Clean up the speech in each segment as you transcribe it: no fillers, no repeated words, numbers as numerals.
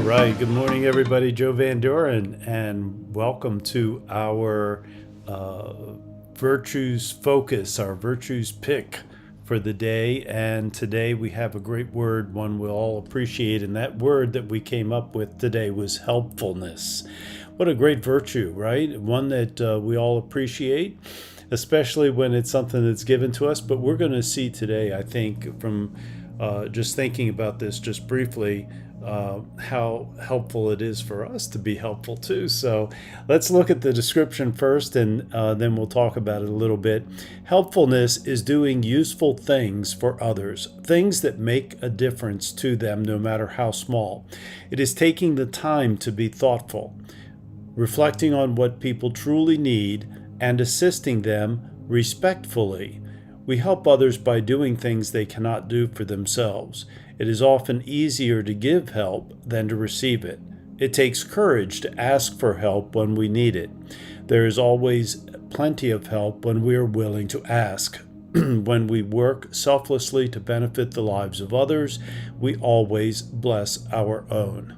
right. Good morning, everybody. Joe Van Doren, and welcome to our virtues focus, our virtues pick for the day. And today we have a great word, one we'll all appreciate. And that word that we came up with today was helpfulness. What a great virtue, right? One that we all appreciate, especially when it's something that's given to us. But we're going to see today, I think, from just thinking about this just briefly, how helpful it is for us to be helpful too. So let's look at the description first, and then we'll talk about it a little bit. Helpfulness is doing useful things for others, things that make a difference to them, no matter how small. It is taking the time to be thoughtful, reflecting on what people truly need, and assisting them respectfully. We help others by doing things they cannot do for themselves. It is often easier to give help than to receive it. It takes courage to ask for help when we need it. There is always plenty of help when we are willing to ask. When we work selflessly to benefit the lives of others, we always bless our own.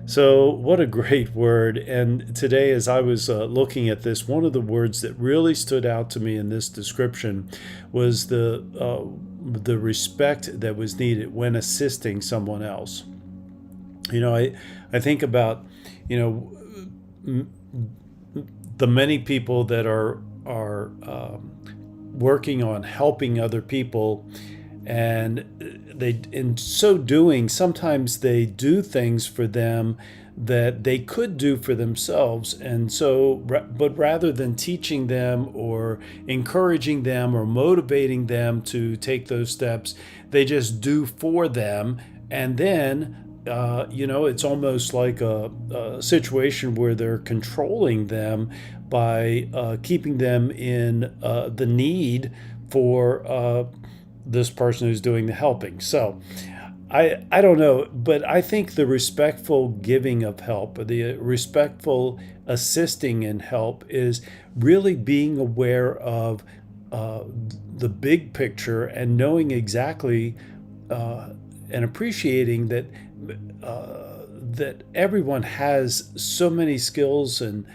So, what a great word. And today, as I was looking at this, one of the words that really stood out to me in this description was the respect that was needed when assisting someone else. I think about, the many people that are working on helping other people, and they, in so doing, sometimes they do things for them that they could do for themselves. And so, but rather than teaching them or encouraging them or motivating them to take those steps, they just do for them. And then it's almost like a situation where they're controlling them by keeping them in the need for this person who's doing the helping. So I don't know, but I think the respectful giving of help, the respectful assisting in help, is really being aware of the big picture and knowing exactly and appreciating that that everyone has so many skills and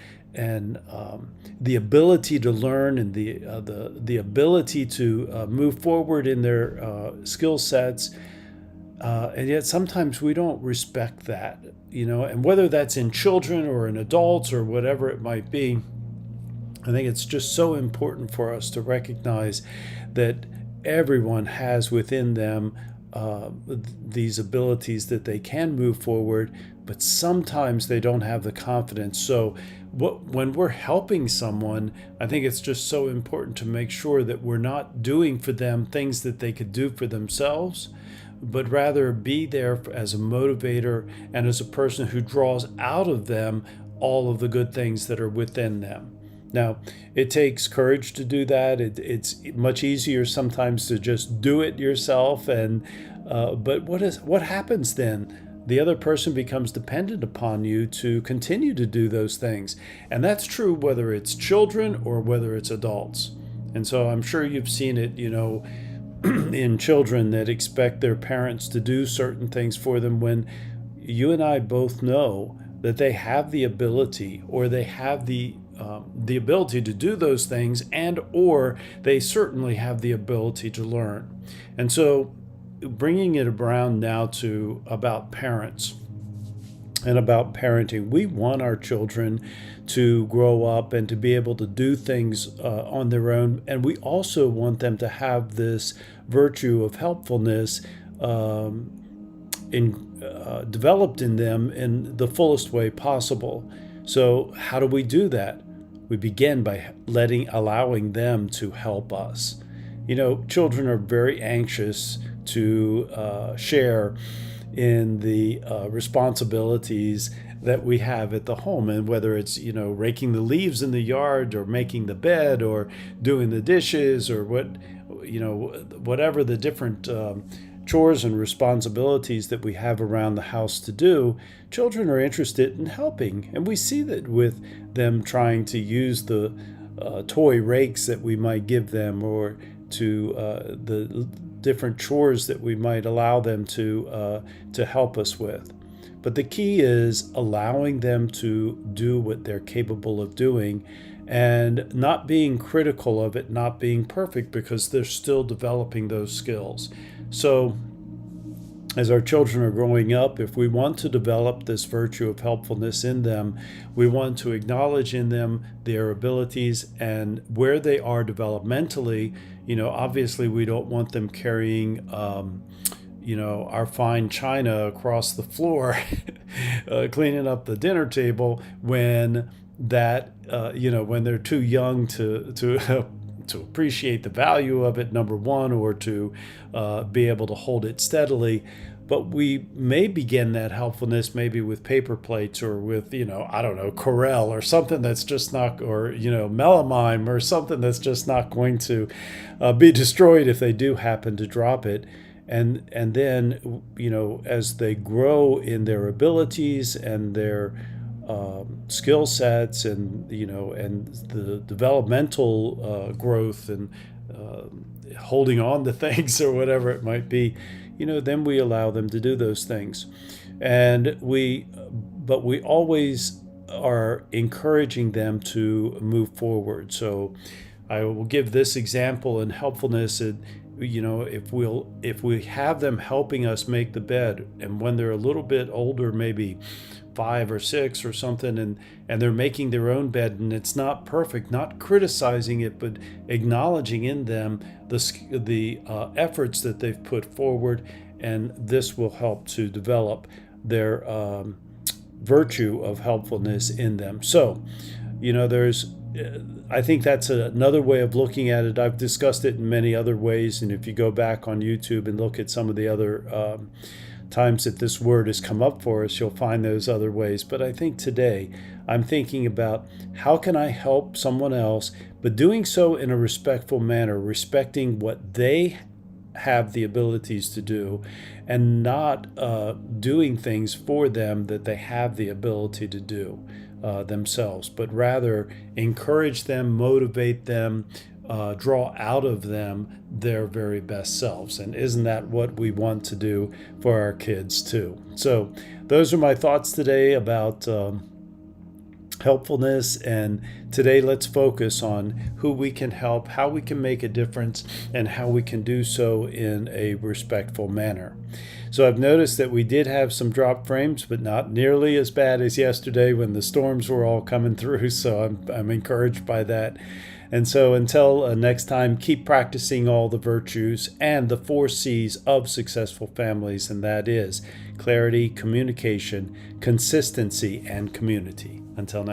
the ability to learn and the ability to move forward in their skill sets, and yet sometimes we don't respect that, and whether that's in children or in adults or whatever it might be, I think it's just so important for us to recognize that everyone has within them these abilities that they can move forward, but sometimes they don't have the confidence. So when we're helping someone, I think it's just so important to make sure that we're not doing for them things that they could do for themselves, but rather be there as a motivator and as a person who draws out of them all of the good things that are within them. Now, it takes courage to do that. It's much easier sometimes to just do it yourself, but what happens then? The other person becomes dependent upon you to continue to do those things, and that's true whether it's children or whether it's adults. And so I'm sure you've seen it, in children that expect their parents to do certain things for them, when you and I both know that they have the ability, or they have the ability to do those things, and or they certainly have the ability to learn. And so bringing it around now to about parents and about parenting, we want our children to grow up and to be able to do things on their own, and we also want them to have this virtue of helpfulness developed in them in the fullest way possible. So how do we do that? We begin by allowing them to help us. Children are very anxious to share in the responsibilities that we have at the home, and whether it's raking the leaves in the yard, or making the bed, or doing the dishes, or whatever the different chores and responsibilities that we have around the house to do, children are interested in helping. And we see that with them trying to use the toy rakes that we might give them, or to the different chores that we might allow them to help us with. But the key is allowing them to do what they're capable of doing and not being critical of it, not being perfect, because they're still developing those skills. So as our children are growing up, if we want to develop this virtue of helpfulness in them, we want to acknowledge in them their abilities and where they are developmentally. Obviously we don't want them carrying our fine china across the floor, cleaning up the dinner table when when they're too young to appreciate the value of it, number one, or to be able to hold it steadily. But we may begin that helpfulness maybe with paper plates or with, Corel or something that's just not, or, melamine or something that's just not going to be destroyed if they do happen to drop it. And then, as they grow in their abilities and their skill sets and the developmental growth and holding on to things or whatever it might be, then we allow them to do those things. But we always are encouraging them to move forward. So I will give this example in helpfulness. If we have them helping us make the bed, and when they're a little bit older, maybe 5 or 6 or something, and they're making their own bed and it's not perfect, not criticizing it, but acknowledging in them the efforts that they've put forward, and this will help to develop their virtue of helpfulness in them. So, I think that's another way of looking at it. I've discussed it in many other ways, and if you go back on YouTube and look at some of the other times that this word has come up for us, you'll find those other ways. But I think today I'm thinking about how can I help someone else, but doing so in a respectful manner, respecting what they have the abilities to do, and not doing things for them that they have the ability to do themselves, but rather encourage them, motivate them, draw out of them their very best selves. And isn't that what we want to do for our kids too? So those are my thoughts today about helpfulness. And today let's focus on who we can help, how we can make a difference, and how we can do so in a respectful manner. So I've noticed that we did have some drop frames, but not nearly as bad as yesterday when the storms were all coming through. So I'm encouraged by that. And so until next time, keep practicing all the virtues and the 4 C's of successful families, and that is clarity, communication, consistency, and community. Until next time.